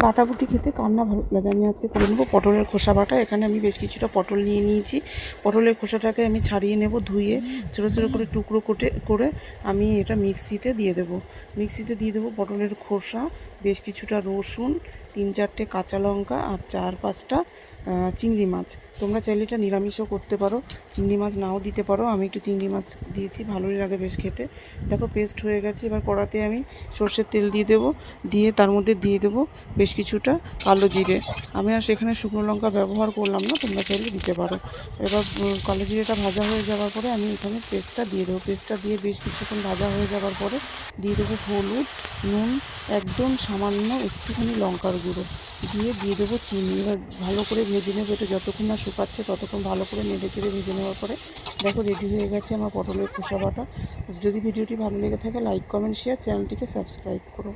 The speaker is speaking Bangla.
বাটাবুটি খেতে কার না ভালো লাগে। আমি আজকে করে নেবো পটলের খোসা বাটা। এখানে আমি বেশ কিছুটা পটল নিয়ে নিয়েছি। পটলের খোসাটাকে আমি ছাড়িয়ে নেব, ধুয়ে ছোটো ছোটো করে টুকরো করে আমি এটা মিক্সিতে দিয়ে দেবো। মিক্সিতে দিয়ে দেবো পটলের খোসা, বেশ কিছুটা রসুন, 3-4টে কাঁচা লঙ্কা আর 4-5টা চিংড়ি মাছ। তোমরা চাইলে এটা নিরামিষও করতে পারো, চিংড়ি মাছ নাও দিতে পারো। আমি একটু চিংড়ি মাছ দিয়েছি, ভালোই লাগে বেশ খেতে। দেখো পেস্ট হয়ে গেছে। এবার কড়াতে আমি সর্ষের তেল দিয়ে দেবো, দিয়ে তার মধ্যে দিয়ে দেবো বেশ কিছুটা কালো জিরে। আমি আর সেখানে শুকনো লঙ্কা ব্যবহার করলাম না, তোমরা চাইলে দিতে পারো। এবার কালো জিরেটা ভাজা হয়ে যাওয়ার পরে আমি এখানে পেস্টটা দিয়ে দেবো। পেস্টটা দিয়ে বেশ কিছুক্ষণ ভাজা হয়ে যাওয়ার পরে দিয়ে দেবো হলুদ, নুন, একদম সামান্য একটুখানি লঙ্কার গুঁড়ো দিয়ে দেবো চিনি। এবার ভালো করে ভেজে নেবো। এটা যতক্ষণ না শুকাচ্ছে ততক্ষণ ভালো করে নেড়ে চেড়ে ভেজে নেওয়ার পরে দেখো রেডি হয়ে গেছে আমার পটলের খোসা বাটা। যদি ভিডিওটি ভালো লেগে থাকে লাইক, কমেন্ট, শেয়ার, চ্যানেলটিকে সাবস্ক্রাইব করো।